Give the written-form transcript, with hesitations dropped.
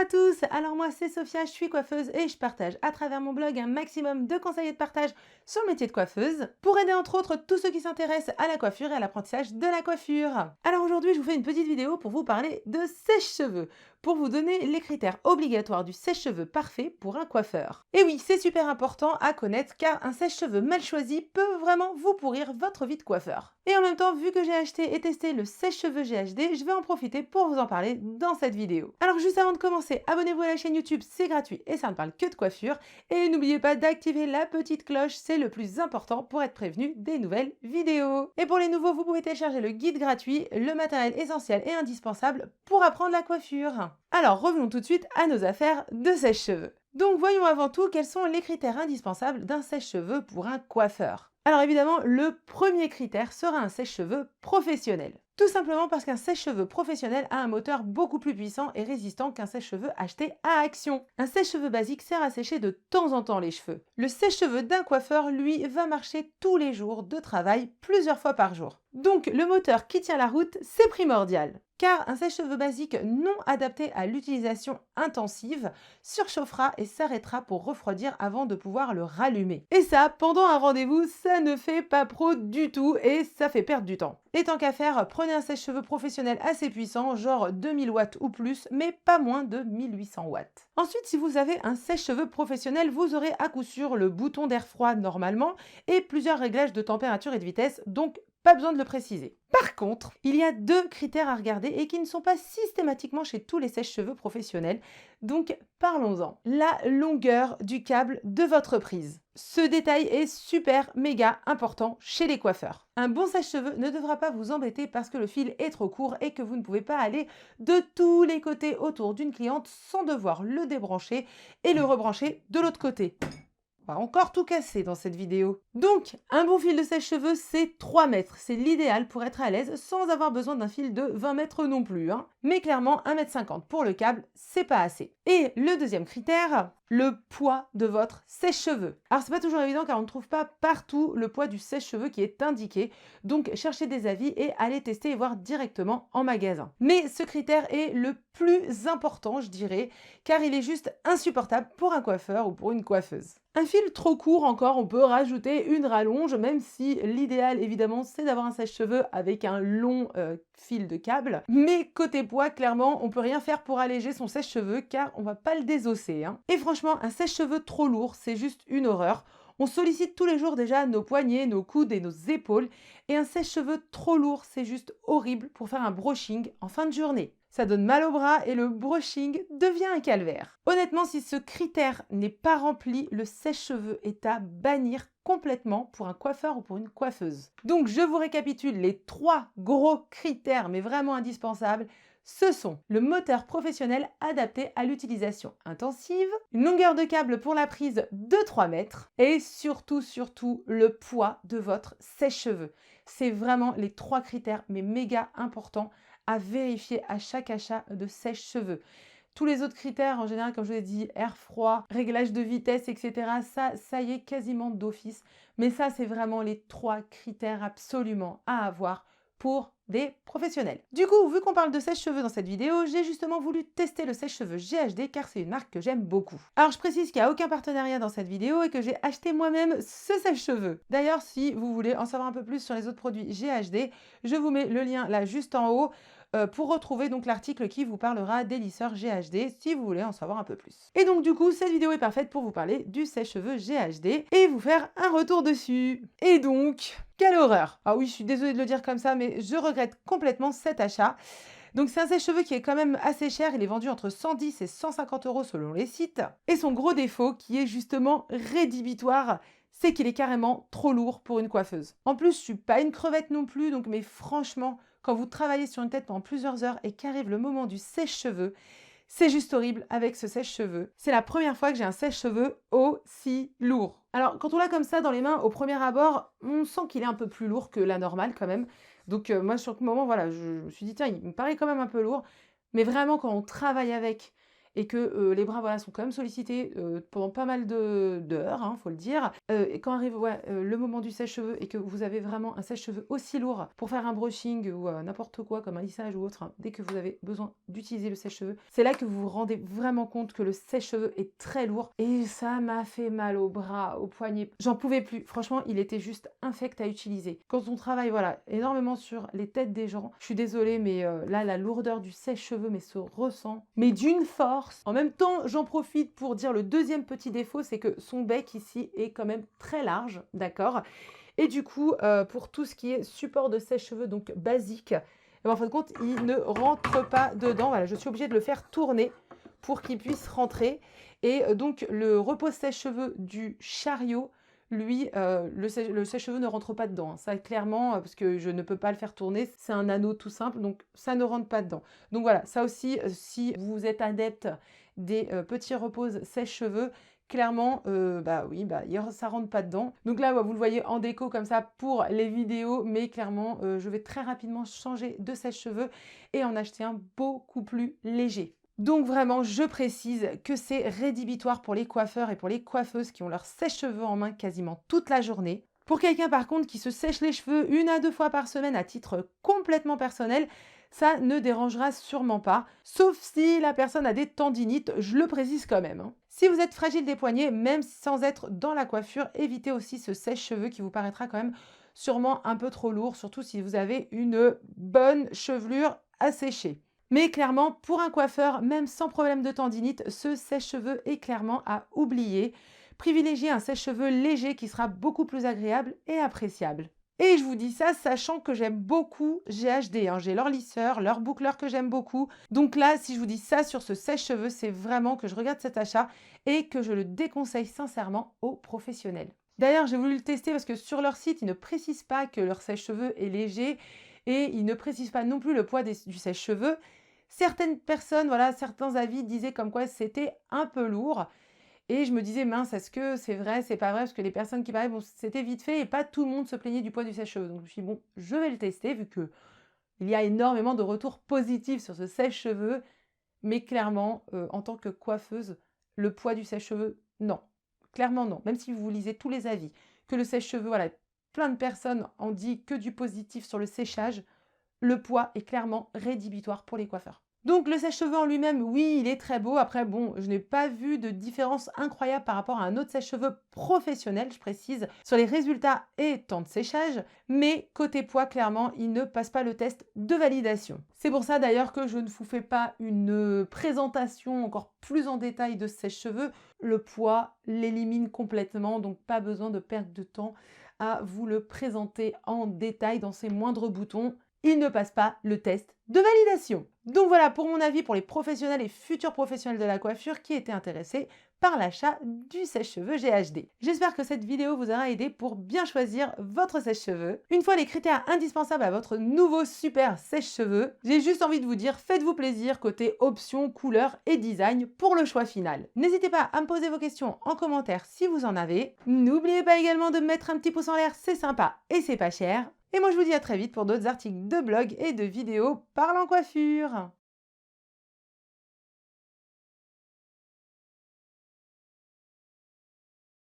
à tous, alors moi c'est Sophia, je suis coiffeuse et je partage à travers mon blog un maximum de conseils et de partage sur le métier de coiffeuse pour aider entre autres tous ceux qui s'intéressent à la coiffure et à l'apprentissage de la coiffure. Alors aujourd'hui je vous fais une petite vidéo pour vous parler de sèche-cheveux, pour vous donner les critères obligatoires du sèche-cheveux parfait pour un coiffeur. Et oui, c'est super important à connaître car un sèche-cheveux mal choisi peut vraiment vous pourrir votre vie de coiffeur. Et en même temps, vu que j'ai acheté et testé le sèche-cheveux GHD, je vais en profiter pour vous en parler dans cette vidéo. Alors juste avant de commencer, abonnez-vous à la chaîne YouTube, c'est gratuit et ça ne parle que de coiffure. Et n'oubliez pas d'activer la petite cloche, c'est le plus important pour être prévenu des nouvelles vidéos. Et pour les nouveaux, vous pouvez télécharger le guide gratuit, le matériel essentiel et indispensable pour apprendre la coiffure. Alors revenons tout de suite à nos affaires de sèche-cheveux. Donc voyons avant tout quels sont les critères indispensables d'un sèche-cheveux pour un coiffeur. Alors évidemment, le premier critère sera un sèche-cheveux professionnel. Tout simplement parce qu'un sèche-cheveux professionnel a un moteur beaucoup plus puissant et résistant qu'un sèche-cheveux acheté à Action. Un sèche-cheveux basique sert à sécher de temps en temps les cheveux. Le sèche-cheveux d'un coiffeur, lui, va marcher tous les jours de travail, plusieurs fois par jour. Donc le moteur qui tient la route, c'est primordial. Car un sèche-cheveux basique non adapté à l'utilisation intensive surchauffera et s'arrêtera pour refroidir avant de pouvoir le rallumer. Et ça, pendant un rendez-vous, ça ne fait pas pro du tout et ça fait perdre du temps. Et tant qu'à faire, prenez un sèche-cheveux professionnel assez puissant, genre 2000 watts ou plus, mais pas moins de 1800 watts. Ensuite, si vous avez un sèche-cheveux professionnel, vous aurez à coup sûr le bouton d'air froid normalement et plusieurs réglages de température et de vitesse, donc pas besoin de le préciser. Par contre, il y a deux critères à regarder et qui ne sont pas systématiquement chez tous les sèche-cheveux professionnels. Donc parlons-en. La longueur du câble de votre prise. Ce détail est super méga important chez les coiffeurs. Un bon sèche-cheveux ne devra pas vous embêter parce que le fil est trop court et que vous ne pouvez pas aller de tous les côtés autour d'une cliente sans devoir le débrancher et le rebrancher de l'autre côté. On va encore tout casser dans cette vidéo. Donc, un bon fil de sèche-cheveux, c'est 3 mètres. C'est l'idéal pour être à l'aise sans avoir besoin d'un fil de 20 mètres non plus. Mais clairement, 1,50 m pour le câble, c'est pas assez. Et le deuxième critère, le poids de votre sèche-cheveux. Alors, c'est pas toujours évident car on ne trouve pas partout le poids du sèche-cheveux qui est indiqué. Donc, cherchez des avis et allez tester et voir directement en magasin. Mais ce critère est le plus important, je dirais, car il est juste insupportable pour un coiffeur ou pour une coiffeuse. Un fil trop court encore, on peut rajouter une rallonge, même si l'idéal évidemment c'est d'avoir un sèche-cheveux avec un long fil de câble. Mais côté poids, clairement, on peut rien faire pour alléger son sèche-cheveux car on va pas le désosser. Et franchement, un sèche-cheveux trop lourd, c'est juste une horreur. On sollicite tous les jours déjà nos poignets, nos coudes et nos épaules. Et un sèche-cheveux trop lourd, c'est juste horrible pour faire un brushing en fin de journée. Ça donne mal au bras et le brushing devient un calvaire. Honnêtement, si ce critère n'est pas rempli, le sèche-cheveux est à bannir complètement pour un coiffeur ou pour une coiffeuse. Donc je vous récapitule les 3 gros critères, mais vraiment indispensables. Ce sont le moteur professionnel adapté à l'utilisation intensive, une longueur de câble pour la prise de 3 mètres et surtout le poids de votre sèche-cheveux. C'est vraiment les 3 critères mais méga importants à vérifier à chaque achat de sèche-cheveux. Tous les autres critères, en général, comme je vous l'ai dit, air froid, réglage de vitesse, etc., ça y est quasiment d'office. Mais ça, c'est vraiment les 3 critères absolument à avoir pour des professionnels. Du coup, vu qu'on parle de sèche-cheveux dans cette vidéo, j'ai justement voulu tester le sèche-cheveux GHD car c'est une marque que j'aime beaucoup. Alors je précise qu'il n'y a aucun partenariat dans cette vidéo et que j'ai acheté moi-même ce sèche-cheveux. D'ailleurs, si vous voulez en savoir un peu plus sur les autres produits GHD, je vous mets le lien là juste en haut pour retrouver donc l'article qui vous parlera des lisseurs GHD si vous voulez en savoir un peu plus. Et donc du coup, cette vidéo est parfaite pour vous parler du sèche-cheveux GHD et vous faire un retour dessus. Et donc, quelle horreur! Ah oui, je suis désolée de le dire comme ça, mais je regrette complètement cet achat. Donc c'est un sèche-cheveux qui est quand même assez cher, il est vendu entre 110 et 150 € selon les sites. Et son gros défaut, qui est justement rédhibitoire, c'est qu'il est carrément trop lourd pour une coiffeuse. En plus, je suis pas une crevette non plus, donc mais franchement, quand vous travaillez sur une tête pendant plusieurs heures et qu'arrive le moment du sèche-cheveux, c'est juste horrible avec ce sèche-cheveux. C'est la première fois que j'ai un sèche-cheveux aussi lourd. Alors, quand on l'a comme ça dans les mains, au premier abord, on sent qu'il est un peu plus lourd que la normale quand même. Donc moi, sur le moment, voilà, je me suis dit, tiens, il me paraît quand même un peu lourd. Mais vraiment, quand on travaille avec et que les bras voilà, sont quand même sollicités pendant pas mal d'heures, hein, faut le dire. Et quand arrive le moment du sèche-cheveux et que vous avez vraiment un sèche-cheveux aussi lourd pour faire un brushing ou n'importe quoi comme un lissage ou autre, hein, dès que vous avez besoin d'utiliser le sèche-cheveux, c'est là que vous vous rendez vraiment compte que le sèche-cheveux est très lourd et ça m'a fait mal aux bras, aux poignets. J'en pouvais plus. Franchement, il était juste infect à utiliser. Quand on travaille voilà, énormément sur les têtes des gens, je suis désolée, mais là, la lourdeur du sèche-cheveux mais se ressent, mais d'une force. En même temps, j'en profite pour dire le deuxième petit défaut, c'est que son bec ici est quand même très large, d'accord? Et du coup, pour tout ce qui est support de sèche-cheveux, donc basique, et en fin de compte, il ne rentre pas dedans. Voilà, je suis obligée de le faire tourner pour qu'il puisse rentrer. Et donc, le repose sèche-cheveux du chariot, lui, le sèche-cheveux ne rentre pas dedans, hein. Ça, clairement, parce que je ne peux pas le faire tourner. C'est un anneau tout simple, donc ça ne rentre pas dedans. Donc voilà, ça aussi, si vous êtes adepte des petits reposes sèche-cheveux, clairement, oui, ça rentre pas dedans. Donc là, vous le voyez en déco comme ça pour les vidéos, mais clairement, je vais très rapidement changer de sèche-cheveux et en acheter un beaucoup plus léger. Donc vraiment, je précise que c'est rédhibitoire pour les coiffeurs et pour les coiffeuses qui ont leur sèche-cheveux en main quasiment toute la journée. Pour quelqu'un par contre qui se sèche les cheveux 1 à 2 fois par semaine à titre complètement personnel, ça ne dérangera sûrement pas, sauf si la personne a des tendinites, je le précise quand même, hein. Si vous êtes fragile des poignets, même sans être dans la coiffure, évitez aussi ce sèche-cheveux qui vous paraîtra quand même sûrement un peu trop lourd, surtout si vous avez une bonne chevelure à sécher. Mais clairement, pour un coiffeur, même sans problème de tendinite, ce sèche-cheveux est clairement à oublier. Privilégiez un sèche-cheveux léger qui sera beaucoup plus agréable et appréciable. Et je vous dis ça sachant que j'aime beaucoup GHD, hein. J'ai leur lisseur, leur boucleur que j'aime beaucoup. Donc là, si je vous dis ça sur ce sèche-cheveux, c'est vraiment que je regarde cet achat et que je le déconseille sincèrement aux professionnels. D'ailleurs, j'ai voulu le tester parce que sur leur site, ils ne précisent pas que leur sèche-cheveux est léger et ils ne précisent pas non plus le poids du sèche-cheveux. Certaines personnes, voilà, certains avis disaient comme quoi c'était un peu lourd. Et je me disais, mince, est-ce que c'est vrai, c'est pas vrai? Parce que les personnes qui parlaient, bon, c'était vite fait et pas tout le monde se plaignait du poids du sèche-cheveux. Donc je me suis dit, bon, je vais le tester vu que il y a énormément de retours positifs sur ce sèche-cheveux. Mais clairement, en tant que coiffeuse, le poids du sèche-cheveux, non. Clairement, non. Même si vous lisez tous les avis, que le sèche-cheveux, voilà, plein de personnes ont dit que du positif sur le séchage, le poids est clairement rédhibitoire pour les coiffeurs. Donc le sèche-cheveux en lui-même, oui, il est très beau. Après, bon, je n'ai pas vu de différence incroyable par rapport à un autre sèche-cheveux professionnel, je précise, sur les résultats et temps de séchage. Mais côté poids, clairement, il ne passe pas le test de validation. C'est pour ça d'ailleurs que je ne vous fais pas une présentation encore plus en détail de ce sèche-cheveux. Le poids l'élimine complètement, donc pas besoin de perdre de temps à vous le présenter en détail dans ses moindres boutons. Il ne passe pas le test de validation. Donc voilà pour mon avis pour les professionnels et futurs professionnels de la coiffure qui étaient intéressés par l'achat du sèche-cheveux GHD. J'espère que cette vidéo vous aura aidé pour bien choisir votre sèche-cheveux. Une fois les critères indispensables à votre nouveau super sèche-cheveux, j'ai juste envie de vous dire faites-vous plaisir côté options, couleurs et design pour le choix final. N'hésitez pas à me poser vos questions en commentaire si vous en avez. N'oubliez pas également de me mettre un petit pouce en l'air, c'est sympa et c'est pas cher. Et moi je vous dis à très vite pour d'autres articles de blog et de vidéos parlant coiffure.